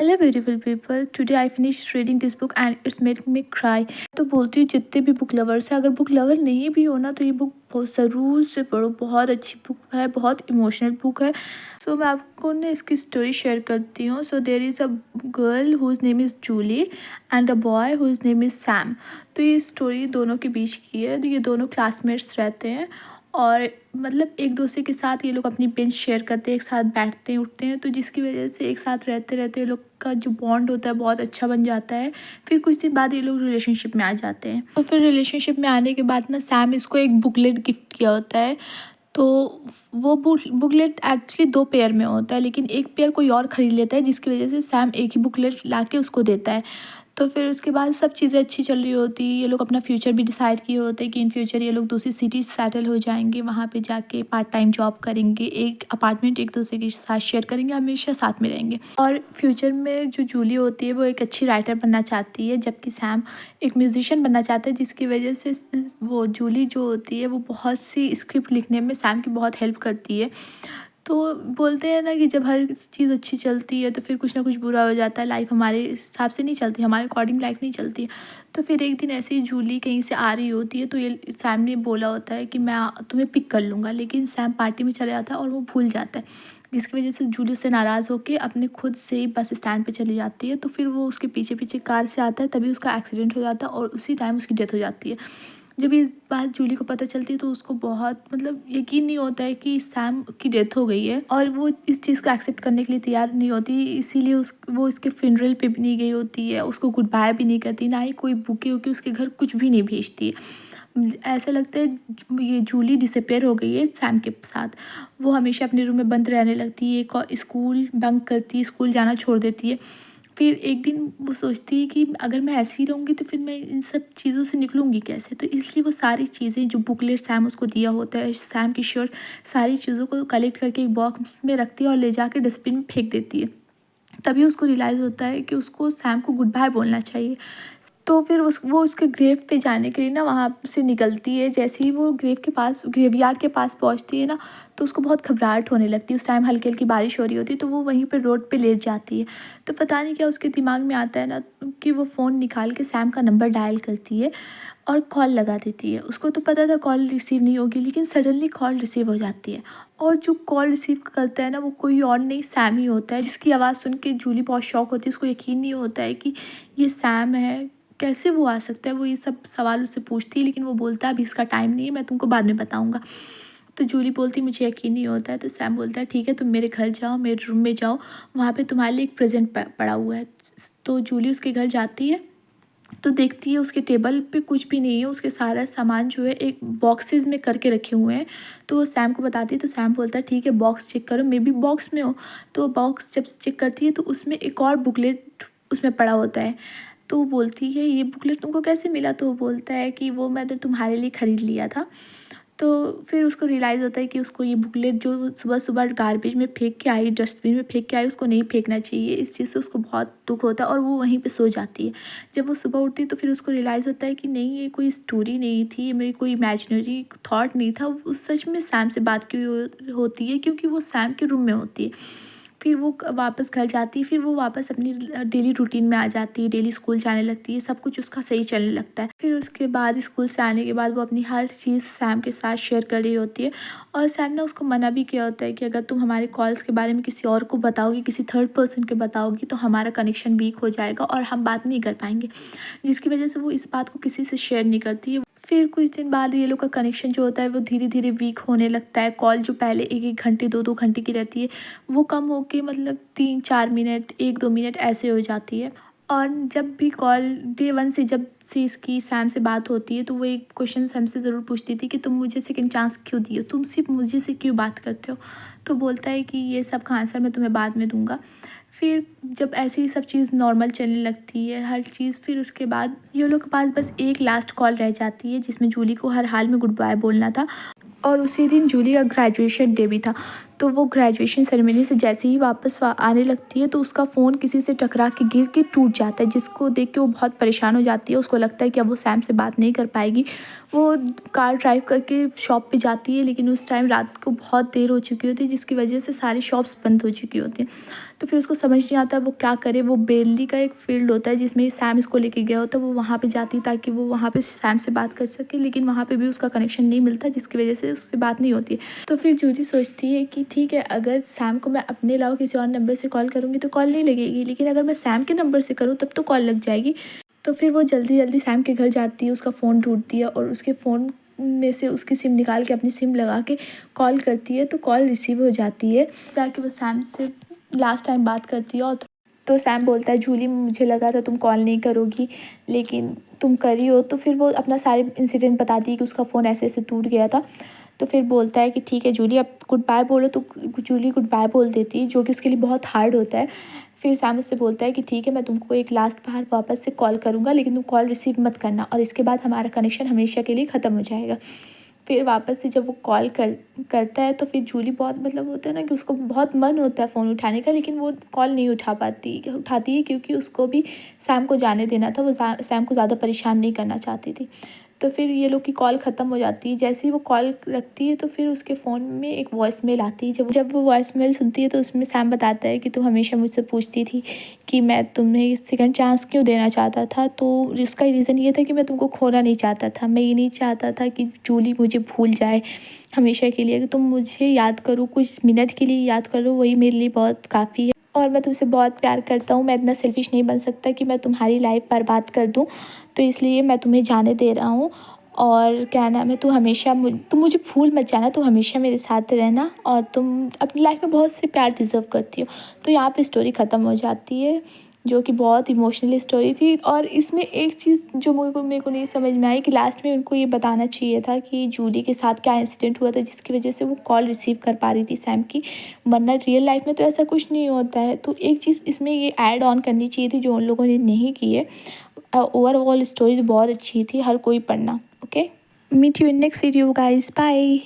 Hello beautiful people, today I finish reading this book and it's made me cry. तो बोलती हूँ जितने भी बुक लवर्स हैं, अगर बुक लवर नहीं भी हो ना तो ये बुक बहुत ज़रूर से पढ़ो। बहुत अच्छी बुक है, बहुत इमोशनल बुक है। सो मैं आपको ना इसकी स्टोरी शेयर करती हूँ। So there is a girl whose name is Julie and a boy whose name is Sam. तो ये स्टोरी दोनों के बीच की है। तो ये दोनों क्लासमेट्स रहते हैं और मतलब एक दूसरे के साथ ये लोग अपनी बेंच शेयर करते हैं, एक साथ बैठते हैं उठते हैं, तो जिसकी वजह से एक साथ रहते रहते ये लोग का जो बॉन्ड होता है बहुत अच्छा बन जाता है। फिर कुछ दिन बाद ये लोग रिलेशनशिप में आ जाते हैं। तो फिर रिलेशनशिप में आने के बाद ना सैम इसको एक बुकलेट गिफ्ट किया होता है। तो वो बुकलेट एक्चुअली दो पेयर में होता है, लेकिन एक पेयर कोई और ख़रीद लेता है, जिसकी वजह से सैम एक ही बुकलेट ला के उसको देता है। तो फिर उसके बाद सब चीज़ें अच्छी चल रही होती। ये लोग अपना फ्यूचर भी डिसाइड किए होते हैं कि इन फ्यूचर ये लोग दूसरी सिटी सेटल हो जाएंगे, वहाँ पे जाके पार्ट टाइम जॉब करेंगे, एक अपार्टमेंट एक दूसरे के साथ शेयर करेंगे, हमेशा साथ में रहेंगे। और फ्यूचर में जो जूली होती है वो एक अच्छी राइटर बनना चाहती है, जबकि सैम एक म्यूजिशियन बनना चाहता है, जिसकी वजह से वो जूली जो होती है वो बहुत सी स्क्रिप्ट लिखने में सैम की बहुत हेल्प करती है। तो बोलते हैं ना कि जब हर चीज़ अच्छी चलती है तो फिर कुछ ना कुछ बुरा हो जाता है। लाइफ हमारे हिसाब से नहीं चलती, हमारे अकॉर्डिंग लाइफ नहीं चलती है। तो फिर एक दिन ऐसे ही जूली कहीं से आ रही होती है, तो ये सैम ने बोला होता है कि मैं तुम्हें पिक कर लूँगा, लेकिन सैम पार्टी में चला जाता है और वो भूल जाता है, जिसकी वजह से जूली उससे नाराज़ होकर अपने खुद से ही बस स्टैंड पे चली जाती है। तो फिर वो उसके पीछे पीछे कार से आता है, तभी उसका एक्सीडेंट हो जाता है और उसी टाइम उसकी डेथ हो जाती है। जब ये बात जूली को पता चलती है तो उसको बहुत मतलब यकीन नहीं होता है कि सैम की डेथ हो गई है, और वो इस चीज़ को एक्सेप्ट करने के लिए तैयार नहीं होती। इसीलिए वो इसके फ्यूनरल पे भी नहीं गई होती है, उसको गुड बाय भी नहीं करती, ना ही कोई बुके वुके उसके घर कुछ भी नहीं भेजती है। ऐसा लगता है ये जूली डिसअपेयर हो गई है सैम के साथ। वो हमेशा अपने रूम में बंद रहने लगती है, स्कूल बंक करती है, स्कूल जाना छोड़ देती है। फिर एक दिन वो सोचती है कि अगर मैं ऐसी ही रहूँगी तो फिर मैं इन सब चीज़ों से निकलूँगी कैसे। तो इसलिए वो सारी चीज़ें जो बुकलेट सैम उसको दिया होता है, सैम की शर्ट, सारी चीज़ों को कलेक्ट करके एक बॉक्स में रखती है और ले जाके डस्टबिन में फेंक देती है। तभी उसको रियलाइज़ होता है कि उसको सैम को गुड बाय बोलना चाहिए। तो फिर वो उसके ग्रेव पे जाने के लिए ना वहाँ से निकलती है। जैसे ही वो ग्रेवयार्ड के पास पहुँचती है ना, तो उसको बहुत घबराहट होने लगती है। उस टाइम हल्की हल्की बारिश हो रही होती है, तो वो वहीं पे रोड पे लेट जाती है। तो पता नहीं क्या उसके दिमाग में आता है ना कि वो फ़ोन निकाल के सैम का नंबर डायल करती है और कॉल लगा देती है। उसको तो पता था कॉल रिसीव नहीं होगी, लेकिन सडनली कॉल रिसीव हो जाती है। और जो कॉल रिसीव करता है ना वो कोई और नहीं, सैम ही होता है, जिसकी आवाज़ सुन के जूली बहुत शॉक होती है। उसको यकीन नहीं होता है कि ये सैम है, कैसे वो आ सकता है। वो ये सब सवाल उससे पूछती है, लेकिन वो बोलता है अभी इसका टाइम नहीं है, मैं तुमको बाद में बताऊँगा। तो जूली बोलती है मुझे यकीन नहीं होता है। तो सैम बोलता है ठीक है, तुम मेरे घर जाओ, मेरे रूम में जाओ, वहाँ पे तुम्हारे लिए एक प्रेजेंट पड़ा हुआ है। तो जूली उसके घर जाती है तो देखती है उसके टेबल पे कुछ भी नहीं है, उसके सारा सामान जो है एक बॉक्सेस में करके रखे हुए हैं। तो वो सैम को बताती है, तो सैम बोलता है ठीक है बॉक्स चेक करो, मे बी बॉक्स में हो। तो बॉक्स जब चेक करती है तो उसमें एक और बुकलेट उसमें पड़ा होता है। तो वो बोलती है ये बुकलेट तुमको कैसे मिला। तो वो बोलता है कि वो मैंने तुम्हारे लिए ख़रीद लिया था। तो फिर उसको रियलाइज़ होता है कि उसको ये बुकलेट जो वो सुबह सुबह गार्बेज में फेंक के आई, डस्टबिन में फेंक के आई, उसको नहीं फेंकना चाहिए। इस चीज़ से उसको बहुत दुख होता है और वो वहीं पे सो जाती है। जब वो सुबह उठती है तो फिर उसको रियलाइज़ होता है कि नहीं ये कोई स्टोरी नहीं थी, ये मेरी कोई इमेजिनरी थॉट नहीं था, वो सच में सैम से बात की होती है, क्योंकि वो सैम के रूम में होती है। फिर वो वापस घर जाती है, फिर वो वापस अपनी डेली रूटीन में आ जाती है, डेली स्कूल जाने लगती है, सब कुछ उसका सही चलने लगता है। फिर उसके बाद स्कूल से आने के बाद वो अपनी हर चीज़ सैम के साथ शेयर कर रही होती है, और सैम ने उसको मना भी किया होता है कि अगर तुम हमारे कॉल्स के बारे में किसी और को बताओगी, किसी थर्ड पर्सन के बताओगी, तो हमारा कनेक्शन वीक हो जाएगा और हम बात नहीं कर पाएंगे, जिसकी वजह से वो इस बात को किसी से शेयर नहीं करती है। फिर कुछ दिन बाद ये लोग का कनेक्शन जो होता है वो धीरे धीरे वीक होने लगता है। कॉल जो पहले एक एक घंटे दो दो घंटे की रहती है, वो कम होके मतलब 3-4 मिनट 1-2 मिनट ऐसे हो जाती है। और जब भी कॉल डे वन से जब से इसकी सैम से बात होती है तो वो एक क्वेश्चन सैम से ज़रूर पूछती थी कि तुम मुझे सेकंड चांस क्यों दिए हो, तुम सिर्फ मुझे से क्यों बात करते हो। तो बोलता है कि ये सब का आंसर मैं तुम्हें बाद में दूंगा। फिर जब ऐसे ही सब चीज़ नॉर्मल चलने लगती है हर चीज़, फिर उसके बाद ये लोग के पास बस एक लास्ट कॉल रह जाती है, जिसमें जूली को हर हाल में गुड बाय बोलना था। और उसी दिन जूली का ग्रेजुएशन डे भी था। तो वो ग्रेजुएशन सेरेमनी से जैसे ही वापस आने लगती है तो उसका फ़ोन किसी से टकरा के गिर के टूट जाता है, जिसको देख के वो बहुत परेशान हो जाती है। उसको लगता है कि अब वो सैम से बात नहीं कर पाएगी। वो कार ड्राइव करके शॉप पे जाती है, लेकिन उस टाइम रात को बहुत देर हो चुकी होती है, जिसकी वजह से सारी शॉप्स बंद हो चुकी होती हैं। तो फिर उसको समझ नहीं आता वो क्या करे। वो बेरली का एक फील्ड होता है जिसमें सैम इसको लेके गया होता है, वो वहाँ पे जाती ताकि वो वहाँ पे सैम से बात कर सके, लेकिन वहाँ पे भी उसका कनेक्शन नहीं मिलता, जिसकी वजह से उससे बात नहीं होती है। तो फिर जूली सोचती है कि ठीक है, अगर सैम को मैं अपने अलावा किसी और नंबर से कॉल करूँगी तो कॉल नहीं लगेगी, लेकिन अगर मैं सैम के नंबर से करूँ तब तो कॉल लग जाएगी। तो फिर वो जल्दी जल्दी सैम के घर जाती है, उसका फ़ोन ढूंढती है और उसके फ़ोन में से उसकी सिम निकाल के अपनी सिम लगा के कॉल करती है, तो कॉल रिसीव हो जाती है। जाके वो सैम से लास्ट टाइम बात करती है। और तो सैम बोलता है, जूली मुझे लगा था तुम कॉल नहीं करोगी, लेकिन तुम करी हो। तो फिर वो अपना सारे इंसिडेंट बताती है कि उसका फ़ोन ऐसे ऐसे टूट गया था। तो फिर बोलता है कि ठीक है जूली, अब गुड बाय बोलो। तो जूली गुड बाय बोल देती है, जो कि उसके लिए बहुत हार्ड होता है। फिर सैम उससे बोलता है कि ठीक है, मैं तुमको एक लास्ट बार वापस से कॉल करूँगा, लेकिन तुम कॉल रिसीव मत करना, और इसके बाद हमारा कनेक्शन हमेशा के लिए ख़त्म हो जाएगा। फिर वापस से जब वो कॉल करता है तो फिर जूली बहुत, मतलब होता है ना कि उसको बहुत मन होता है फ़ोन उठाने का, लेकिन वो कॉल नहीं उठाती है, क्योंकि उसको भी सैम को जाने देना था। वो सैम को ज़्यादा परेशान नहीं करना चाहती थी। तो फिर ये लोग की कॉल ख़त्म हो जाती है। जैसे ही वो कॉल रखती है तो फिर उसके फ़ोन में एक वॉइसमेल आती है। जब वो वॉइसमेल सुनती है तो उसमें सैम बताता है कि तुम हमेशा मुझसे पूछती थी कि मैं तुम्हें सेकंड चांस क्यों देना चाहता था। तो इसका रीज़न ये था कि मैं तुमको खोना नहीं चाहता था। मैं ये नहीं चाहता था कि जूली मुझे भूल जाए हमेशा के लिए। कि तुम मुझे याद करो, कुछ मिनट के लिए याद करो, वही मेरे लिए बहुत काफ़ी है। और मैं तुमसे बहुत प्यार करता हूँ। मैं इतना सेल्फिश नहीं बन सकता कि मैं तुम्हारी लाइफ बर्बाद कर दूँ। तो इसलिए मैं तुम्हें जाने दे रहा हूँ। और क्या नाम है, तुम मुझे भूल मत जाना, तुम हमेशा मेरे साथ रहना, और तुम अपनी लाइफ में बहुत से प्यार डिज़र्व करती हो। तो यहाँ पे स्टोरी ख़त्म हो जाती है, जो कि बहुत इमोशनल स्टोरी थी। और इसमें एक चीज़ जो मेरे को नहीं समझ में आई कि लास्ट में उनको ये बताना चाहिए था कि जूली के साथ क्या इंसिडेंट हुआ था जिसकी वजह से वो कॉल रिसीव कर पा रही थी सैम की, वरना रियल लाइफ में तो ऐसा कुछ नहीं होता है। तो एक चीज़ इसमें ये ऐड ऑन करनी चाहिए थी जो उन लोगों ने नहीं की है। ओवरऑल स्टोरी तो बहुत अच्छी थी, हर कोई पढ़ना। Okay, meet you in next video guys, bye.